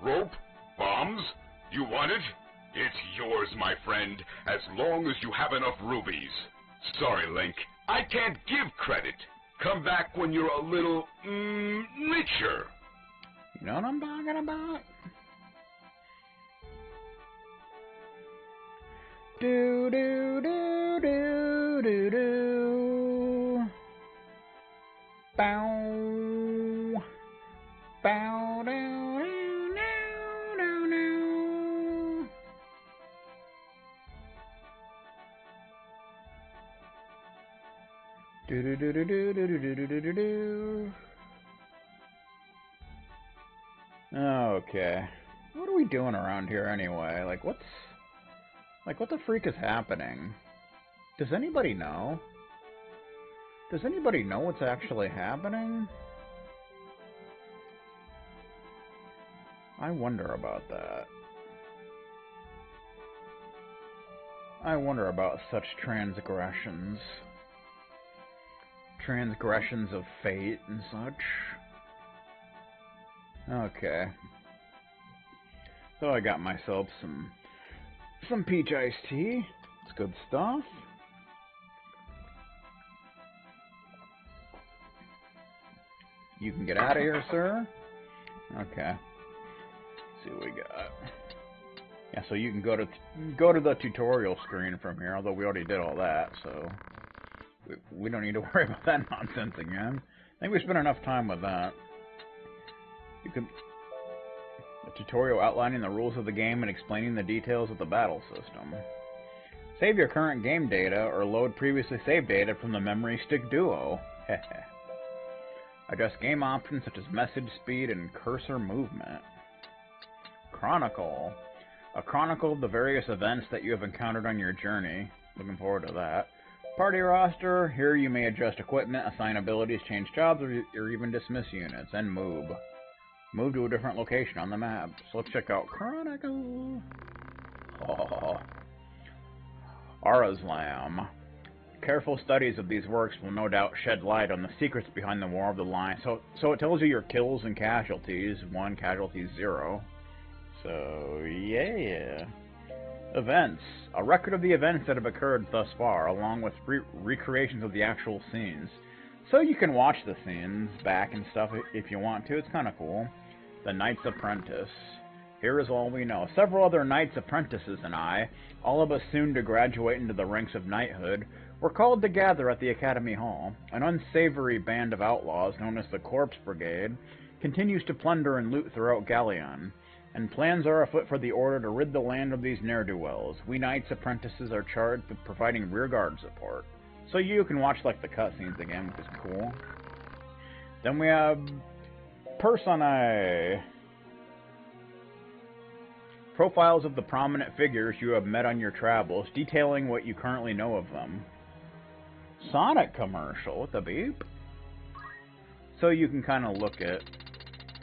Rope? Bombs? You want it? It's yours, my friend, as long as you have enough rubies. Sorry, Link, I can't give credit. Come back when you're a little, richer. You know what I'm talking about? Do do do do do do. Bow. Bow down. Do do do do do do do do do do. Okay. What are we doing around here anyway? Like what the freak is happening? Does anybody know? Does anybody know what's actually happening? I wonder about that. I wonder about such transgressions. Transgressions of fate and such. Okay. So I got myself some peach iced tea. It's good stuff. You can get out of here, sir. Okay. Let's see what we got. Yeah, so you can go to the tutorial screen from here, although we already did all that, so we don't need to worry about that nonsense again. I think we spent enough time with that. You can a tutorial outlining the rules of the game and explaining the details of the battle system. Save your current game data or load previously saved data from the memory stick duo. Adjust game options such as message speed and cursor movement. Chronicle. A chronicle of the various events that you have encountered on your journey. Looking forward to that. Party roster. Here you may adjust equipment, assign abilities, change jobs, or even dismiss units. And move. Move to a different location on the map. So let's check out Chronicle. Oh. Arazlam. Careful studies of these works will no doubt shed light on the secrets behind the War of the Line. So it tells you your kills and casualties. 1, casualties 0. So, yeah. Events. A record of the events that have occurred thus far, along with recreations of the actual scenes. So you can watch the scenes back and stuff if you want to. It's kind of cool. The Knight's Apprentice. Here is all we know. Several other Knight's Apprentices and I, all of us soon to graduate into the ranks of knighthood, were called to gather at the Academy Hall. An unsavory band of outlaws known as the Corpse Brigade continues to plunder and loot throughout Galleon, and plans are afoot for the Order to rid the land of these ne'er-do-wells. We Knight's Apprentices are charged with providing rearguard support. So you can watch like the cutscenes again, which is cool. Then we have Personae. Profiles of the prominent figures you have met on your travels, detailing what you currently know of them. Sonic commercial with the beep. So you can kind of look at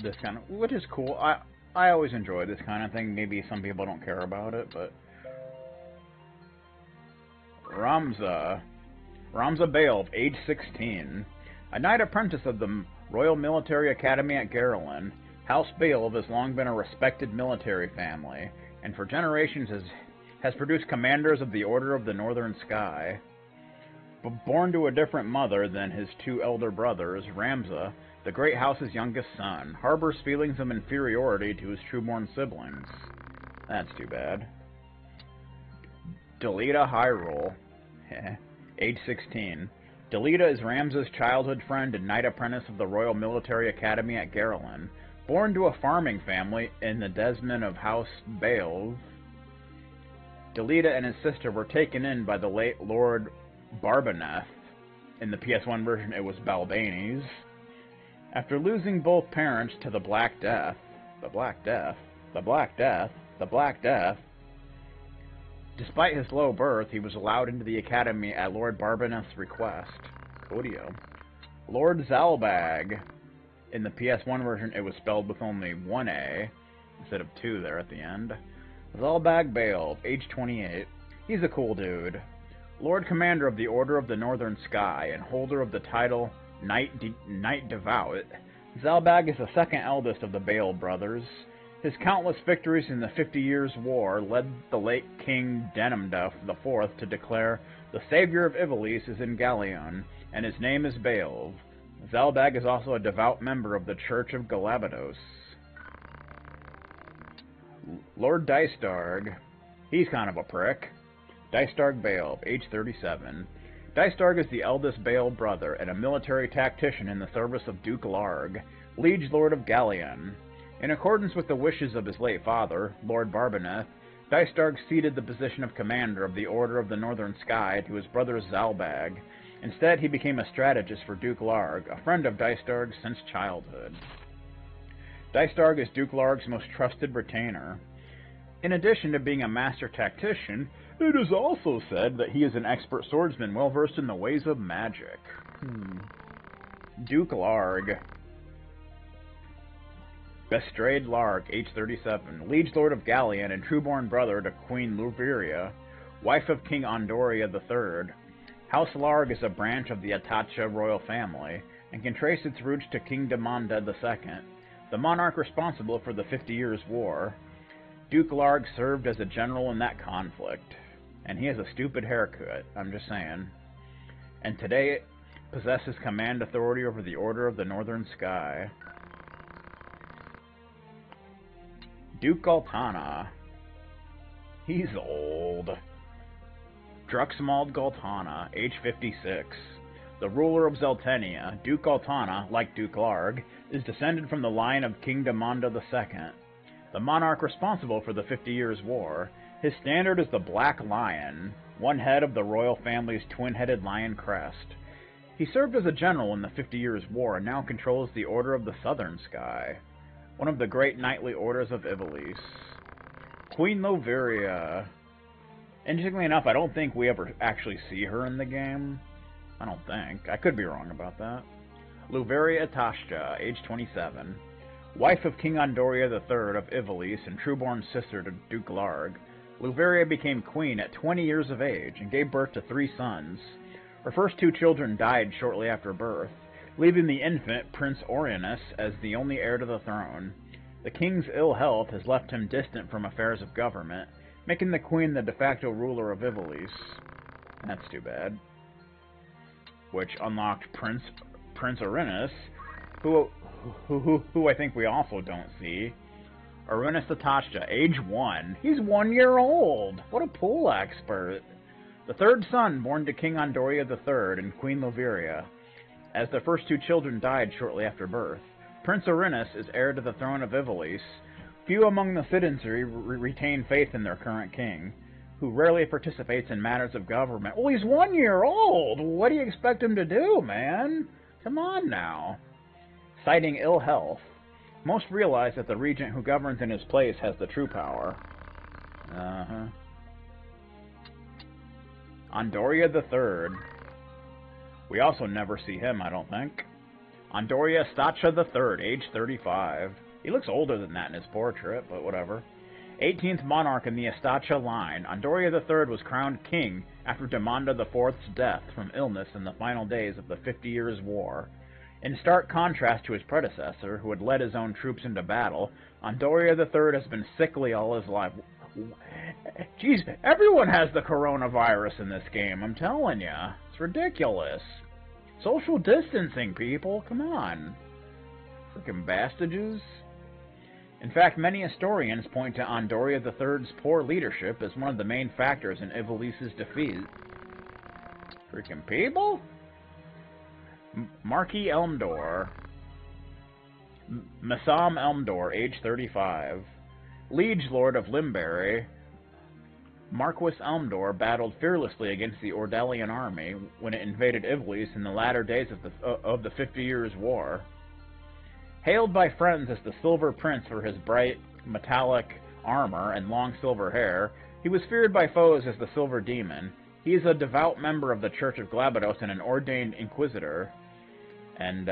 this kind of, which is cool. I always enjoy this kind of thing. Maybe some people don't care about it, but Ramza Bale, age 16, a knight apprentice of the Royal Military Academy at Garland. House Bale has long been a respected military family, and for generations has produced commanders of the Order of the Northern Sky. But born to a different mother than his 2 elder brothers, Ramza, the great house's youngest son, harbors feelings of inferiority to his true-born siblings. That's too bad. Delita Hyrule, age 16. Delita is Ramza's childhood friend and knight apprentice of the Royal Military Academy at Garland. Born to a farming family in the Desmond of House Bales, Delita and his sister were taken in by the late Lord Barberness. In the PS1 version, it was Balbanes. After losing both parents to the Black Death, despite his low birth, he was allowed into the academy at Lord Barberness' request. Codio. Lord Zelbach. In the PS1 version, it was spelled with only 1 A, instead of 2 there at the end. Zelbach Bale, age 28. He's a cool dude. Lord Commander of the Order of the Northern Sky, and holder of the title Knight Devout. Zelbach is the second eldest of the Bale brothers. His countless victories in the 50 Years' War led the late King Denimda IV to declare the savior of Ivalice is in Galleon, and his name is Beelv. Zelbach is also a devout member of the Church of Galabados. Lord Dystar, he's kind of a prick. Dystar Beelv, age 37. Dystar is the eldest Bael brother and a military tactician in the service of Duke Larg, Liege Lord of Galleon. In accordance with the wishes of his late father, Lord Barberness, Dystar ceded the position of commander of the Order of the Northern Sky to his brother Zelbach. Instead, he became a strategist for Duke Larg, a friend of Dystar's since childhood. Dystar is Duke Larg's most trusted retainer. In addition to being a master tactician, it is also said that he is an expert swordsman well-versed in the ways of magic. Duke Larg. Bestrade Larg, age 37, Liege Lord of Galleon and true-born brother to Queen Luveria, wife of King Ondoria III. House Larg is a branch of the Atasha royal family, and can trace its roots to King Demanda II, the monarch responsible for the 50 Years' War. Duke Larg served as a general in that conflict, and he has a stupid haircut, I'm just saying, and today possesses command authority over the Order of the Northern Sky. Duke Ultana. He's old. Druxmald Gultana, age 56. The ruler of Zeltenia, Duke Ultana, like Duke Larg, is descended from the line of King Demanda II, the monarch responsible for the 50 Years' War. His standard is the Black Lion, one head of the royal family's twin-headed lion crest. He served as a general in the 50 Years' War and now controls the Order of the Southern Sky, one of the great knightly orders of Ivalice. Queen Luveria. Interestingly enough, I don't think we ever actually see her in the game. I don't think. I could be wrong about that. Lilia Atasha, age 27. Wife of King Ondoria III of Ivalice and true-born sister to Duke Larg, Luveria became queen at 20 years of age and gave birth to 3 sons. Her first 2 children died shortly after birth, leaving the infant Prince Orionus as the only heir to the throne. The king's ill health has left him distant from affairs of government, making the queen the de facto ruler of Ivalice. That's too bad. Which unlocked Prince Orionus, who I think we also don't see. Lilia Atasha, age 1. He's 1 year old! What a pool expert! The 3rd son born to King Ondoria III and Queen Luveria, as their first 2 children died shortly after birth. Prince Orionus is heir to the throne of Ivalice. Few among the citizenry retain faith in their current king, who rarely participates in matters of government. Well, he's 1 year old! What do you expect him to do, man? Come on now. Citing ill health, most realize that the regent who governs in his place has the true power. Ondoria III. We also never see him, I don't think. Ondoria III, age 35. He looks older than that in his portrait, but whatever. 18th monarch in the Atasha line, Ondoria III was crowned king after Demanda IV's death from illness in the final days of the 50 Years' War. In stark contrast to his predecessor, who had led his own troops into battle, Ondoria III has been sickly all his life. Jeez, everyone has the coronavirus in this game, I'm telling ya. It's ridiculous. Social distancing, people, come on. Frickin' bastages. In fact, many historians point to Ondoria III's poor leadership as one of the main factors in Ivalice's defeat. Freaking people? Marquis Umdor. Massam Umdor, age 35. Liege Lord of Limbury. Marquis Umdor battled fearlessly against the Ordalian army when it invaded Ivalice in the latter days of the 50 Years' War. Hailed by friends as the Silver Prince for his bright, metallic armor and long silver hair, he was feared by foes as the Silver Demon. He is a devout member of the Church of Galabados and an ordained inquisitor. And,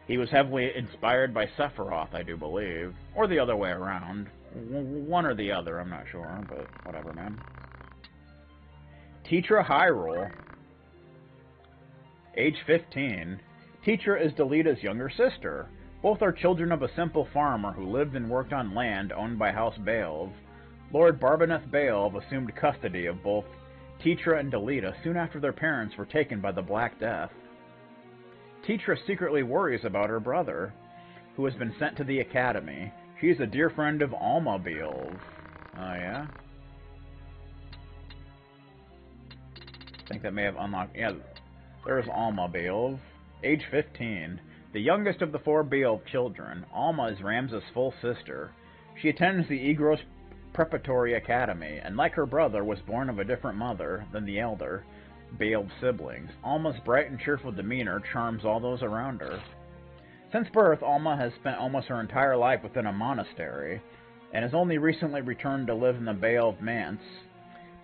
he was heavily inspired by Sephiroth, I do believe. Or the other way around. One or the other, I'm not sure, but whatever, man. Tetra Hyrule. Age 15. Tetra is Delita's younger sister. Both are children of a simple farmer who lived and worked on land owned by House Baelv. Lord Barberness Baelv assumed custody of both Tetra and Delita soon after their parents were taken by the Black Death. Tetra secretly worries about her brother, who has been sent to the academy. She is a dear friend of Alma Baelv. Oh, yeah? I think that may have unlocked... Yeah, there's Alma Baelv. Age 15. The youngest of the 4 Baelv children, Alma is Ramza's full sister. She attends the Egros Preparatory Academy, and like her brother, was born of a different mother than the elder Baelv siblings. Alma's bright and cheerful demeanor charms all those around her. Since birth, Alma has spent almost her entire life within a monastery, and has only recently returned to live in the Baelv Manse.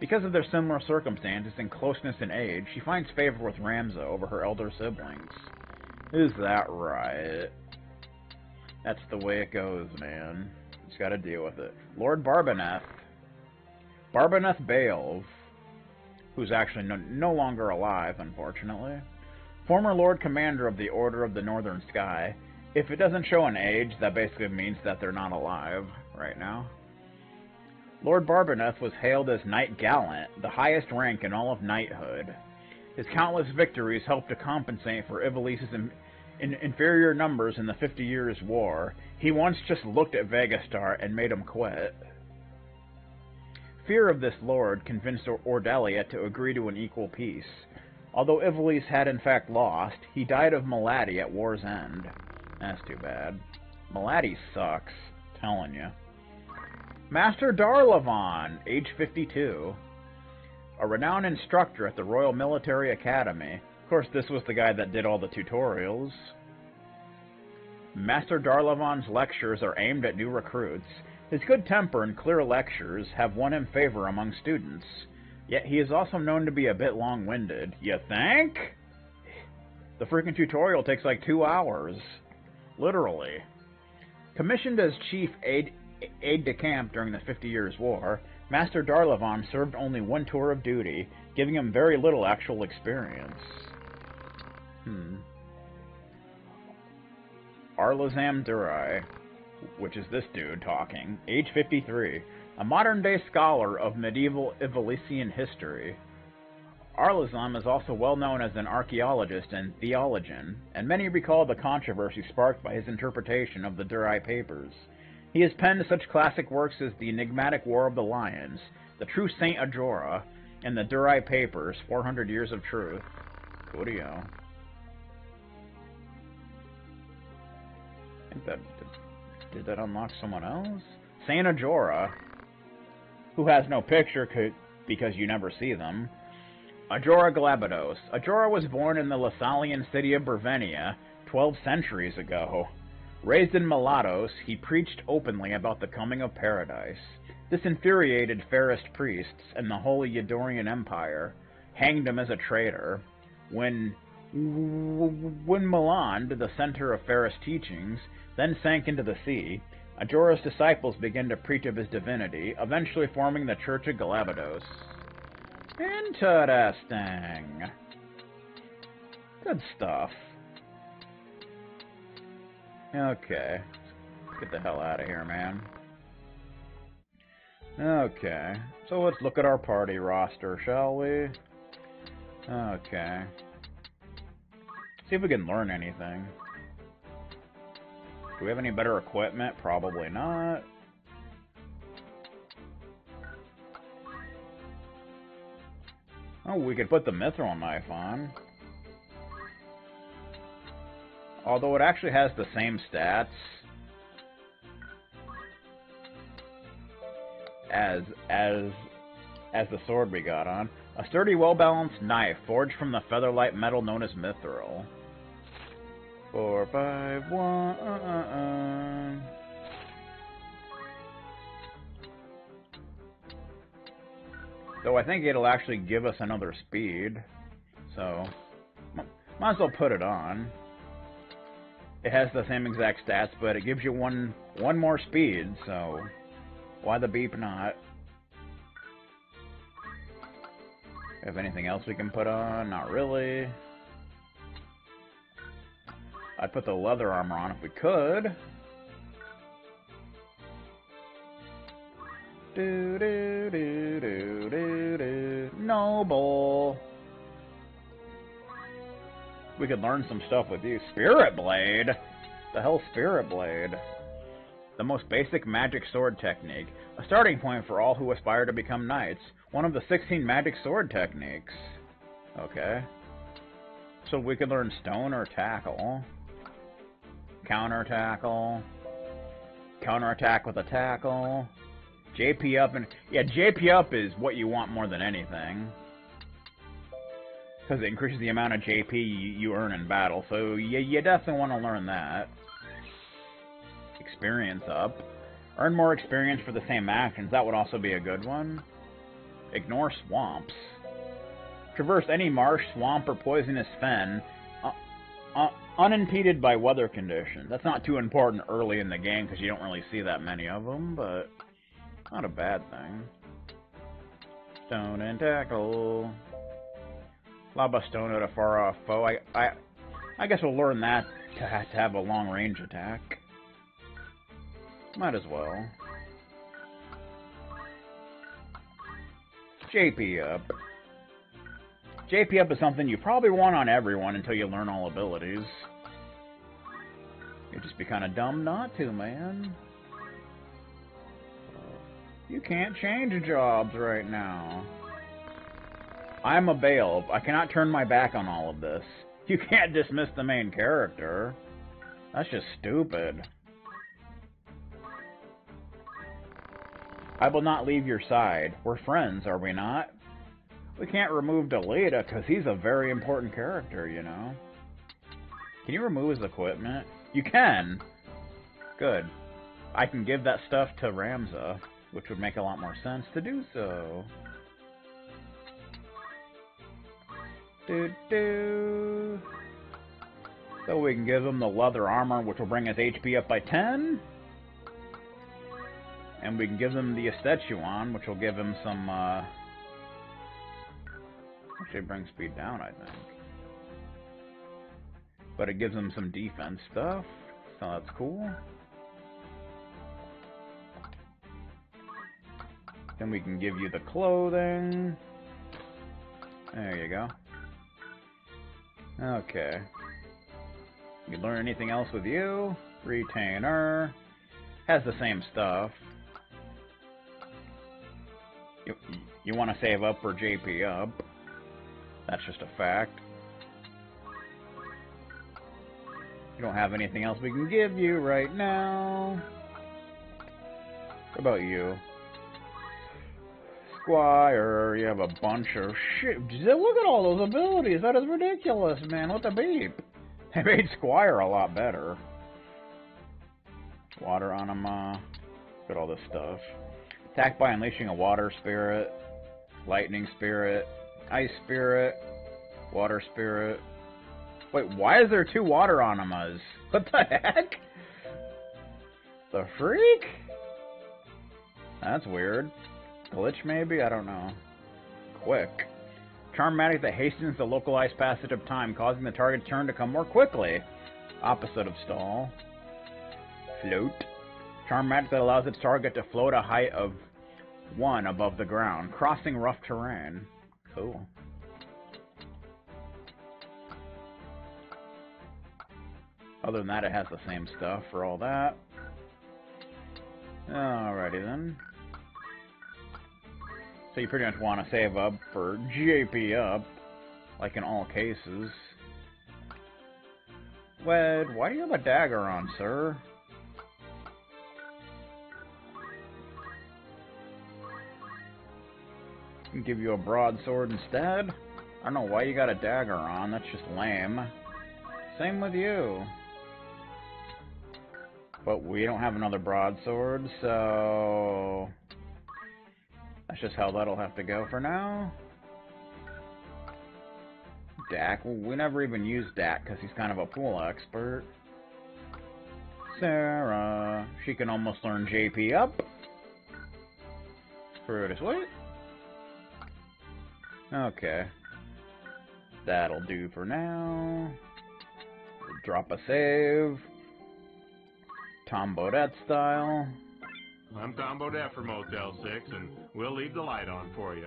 Because of their similar circumstances and closeness in age, she finds favor with Ramza over her elder siblings. Is that right? That's the way it goes, man. Just gotta deal with it. Lord Barberness. Barberness Baelv, who's actually no longer alive, unfortunately. Former Lord Commander of the Order of the Northern Sky. If it doesn't show an age, that basically means that they're not alive right now. Lord Barberness was hailed as Knight Gallant, the highest rank in all of knighthood. His countless victories helped to compensate for Ivalice's inferior numbers in the 50 Years' War. He once just looked at Vegastar and made him quit. Fear of this lord convinced Ordelia to agree to an equal peace. Although Ivalice had in fact lost, he died of malady at war's end. That's too bad. Malady sucks, telling you. Master Darlavon, age 52. A renowned instructor at the Royal Military Academy. Of course, this was the guy that did all the tutorials. Master Darlavon's lectures are aimed at new recruits. His good temper and clear lectures have won him favor among students. Yet he is also known to be a bit long-winded. You think? The freaking tutorial takes like 2 hours. Literally. Commissioned as chief aide-de-camp during the 50 Years' War, Master Darlavon served only 1 tour of duty, giving him very little actual experience. Arlo Sam Durai, which is this dude talking, age 53, a modern-day scholar of medieval Ivalician history. Arlazam is also well known as an archaeologist and theologian, and many recall the controversy sparked by his interpretation of the Durai papers. He has penned such classic works as The Enigmatic War of the Lions, The True Saint Ajora, and the Durai Papers, 400 Years of Truth. Coolio. I think that... Did that unlock someone else? Saint Ajora, who has no picture because you never see them. Majora Galabados. Ajora was born in the Lassalian city of Brevenia 12 centuries ago. Raised in Malados, he preached openly about the coming of paradise. This infuriated Ferrist priests and the Holy Eudorian Empire, hanged him as a traitor. When Milan, the center of Ferrist teachings, then sank into the sea, Ajora's disciples began to preach of his divinity, eventually forming the Church of Galabados. Interesting. Good stuff. Okay. Let's get the hell out of here, man. Okay. So let's look at our party roster, shall we? Okay. See if we can learn anything. Do we have any better equipment? Probably not. Oh, we could put the mithril knife on. Although it actually has the same stats as the sword we got on. A sturdy, well-balanced knife forged from the featherlight metal known as mithril. 4, 5, 1. Though I think it'll actually give us another speed, so might as well put it on. It has the same exact stats, but it gives you one more speed, so why the beep not? Have anything else we can put on? Not really. I'd put the leather armor on if we could. Do do do do do do. Noble. We could learn some stuff with you. Spirit Blade? The hell, Spirit Blade? The most basic magic sword technique. A starting point for all who aspire to become knights. One of the 16 magic sword techniques. Okay. So we could learn stone or tackle. Counter tackle. Counterattack with a tackle. JP up and... Yeah, JP up is what you want more than anything. Because it increases the amount of JP you earn in battle. So you definitely want to learn that. Experience up. Earn more experience for the same actions. That would also be a good one. Ignore swamps. Traverse any marsh, swamp, or poisonous fen unimpeded by weather conditions. That's not too important early in the game because you don't really see that many of them, but not a bad thing. Stone and tackle. Lava stone at a far off foe. I guess we'll learn that to have a long range attack. Might as well. JP up. JP up is something you probably want on everyone until you learn all abilities. You'd just be kind of dumb not to, man. You can't change jobs right now. I'm a bailiff. I cannot turn my back on all of this. You can't dismiss the main character. That's just stupid. I will not leave your side. We're friends, are we not? We can't remove Delita because he's a very important character, you know. Can you remove his equipment? You can! Good. I can give that stuff to Ramza, which would make a lot more sense to do so. So we can give him the leather armor, which will bring his HP up by 10. And we can give him the Estetsuon, which will give him some, actually bring speed down, I think. But it gives him some defense stuff, so that's cool. Then we can give you the clothing. There you go. Okay. You learn anything else with you? Retainer. Has the same stuff. You want to save up for JP up. That's just a fact. You don't have anything else we can give you right now. What about you? Squire, you have a bunch of shit. Look at all those abilities. That is ridiculous, man. What the beep? They made Squire a lot better. Water Anima. Look at all this stuff. Attack by unleashing a water spirit, lightning spirit, ice spirit, water spirit. Wait, why is there 2 water animas? What the heck? The freak? That's weird. Glitch maybe? I don't know. Quick. Charmatic that hastens the localized passage of time, causing the target's turn to come more quickly. Opposite of stall. Float. Charmatic that allows its target to float a height of 1 above the ground, crossing rough terrain. Cool. Other than that, it has the same stuff for all that. Alrighty then. So you pretty much want to save up for JP up, like in all cases. Wed, why do you have a dagger on, sir? I can give you a broadsword instead. I don't know why you got a dagger on, that's just lame. Same with you. But we don't have another broadsword, so... that's just how that'll have to go for now. Dak, well, we never even used Dak because he's kind of a pool expert. Sarah, she can almost learn JP up. Pretty sweet. Okay. That'll do for now. Drop a save. Tom Bodette style. I'm Tom Bodette for Motel 6, and we'll leave the light on for you.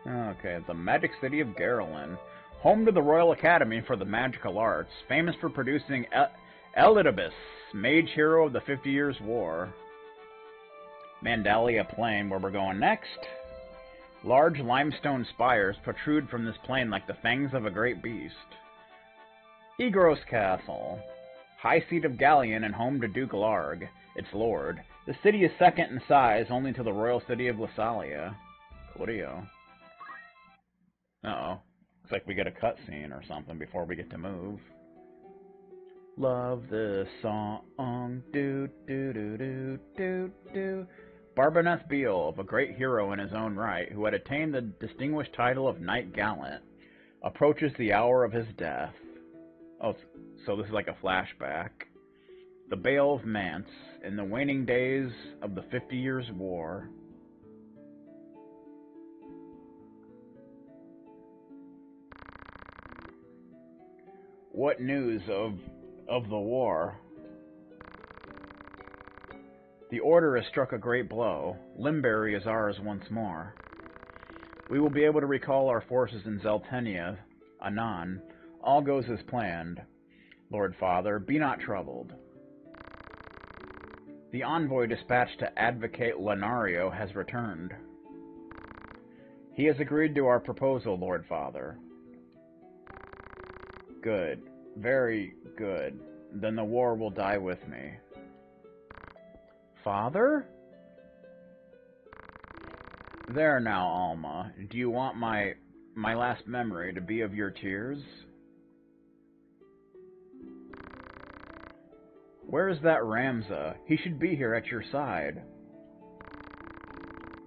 Okay, the Magic City of Garelin. Home to the Royal Academy for the Magical Arts, famous for producing Elidibus, mage hero of the 50 Years' War. Mandalia Plain, where we're going next. Large limestone spires protrude from this plain like the fangs of a great beast. Egros Castle. High seat of Galleon and home to Duke Larg, its lord. The city is second in size only to the royal city of Lasalia. Coolio. Uh-oh. Looks like we get a cutscene or something before we get to move. Love this song. Do do do do do do. Barberness Beale, a great hero in his own right, who had attained the distinguished title of Knight Gallant, approaches the hour of his death. Oh, so this is like a flashback. The Bale of Mance, in the waning days of the 50 Years' War. What news of the war? The Order has struck a great blow. Limberry is ours once more. We will be able to recall our forces in Zeltenia anon. All goes as planned. Lord Father, be not troubled. The envoy dispatched to advocate Lenario has returned. He has agreed to our proposal, Lord Father. Good. Very good. Then the war will die with me. Father? There now, Alma. Do you want my last memory to be of your tears? Where is that Ramza? He should be here at your side.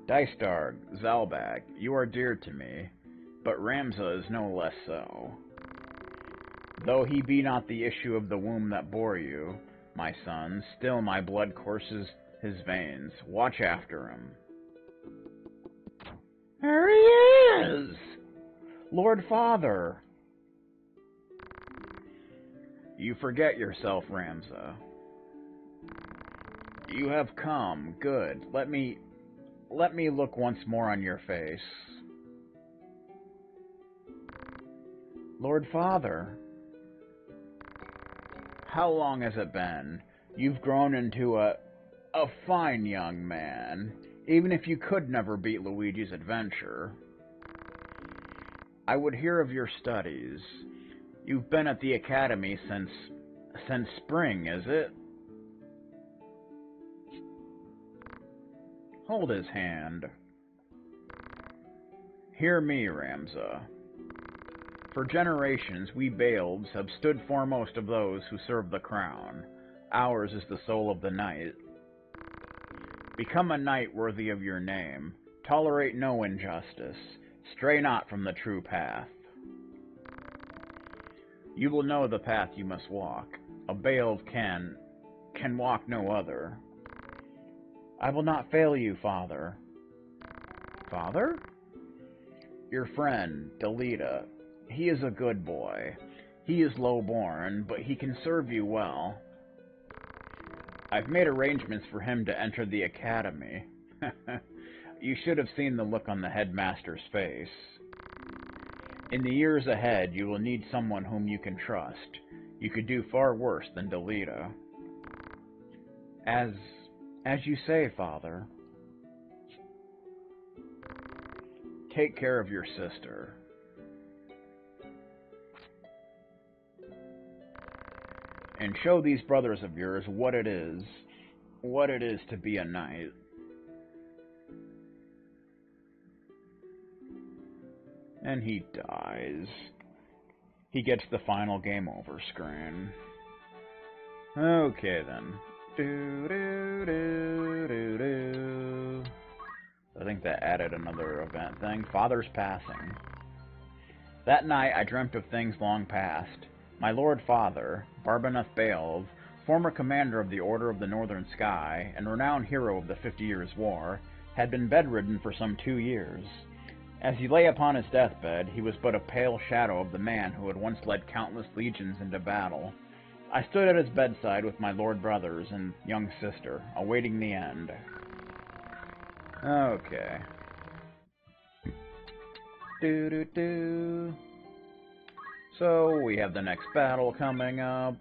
Dystar, Zelbach, you are dear to me, but Ramza is no less so. Though he be not the issue of the womb that bore you, my son, still my blood courses his veins. Watch after him. There he is! Lord Father! You forget yourself, Ramza. You have come. Good. Let me look once more on your face. Lord Father! How long has it been? You've grown into a fine young man, even if you could never beat Luigi's adventure. I would hear of your studies. You've been at the academy since spring, is it? Hold his hand. Hear me, Ramza. For generations, we Baelbs have stood foremost of those who serve the crown. Ours is the soul of the knight. Become a knight worthy of your name. Tolerate no injustice. Stray not from the true path. You will know the path you must walk. A Baelb can walk no other. I will not fail you, Father. Father? Your friend, Delita. He is a good boy. He is low-born, but he can serve you well. I've made arrangements for him to enter the academy. You should have seen the look on the headmaster's face. In the years ahead, you will need someone whom you can trust. You could do far worse than Delita. As you say, Father. Take care of your sister. And show these brothers of yours what it is to be a knight. And he dies. He gets the final game over screen. Okay then. I think that added another event thing. Father's passing. That night I dreamt of things long past. My Lord Father, Barberness Baelb, former commander of the Order of the Northern Sky, and renowned hero of the 50 Years' War, had been bedridden for some 2 years. As he lay upon his deathbed, he was but a pale shadow of the man who had once led countless legions into battle. I stood at his bedside with my lord brothers and young sister, awaiting the end. Okay. So, we have the next battle coming up.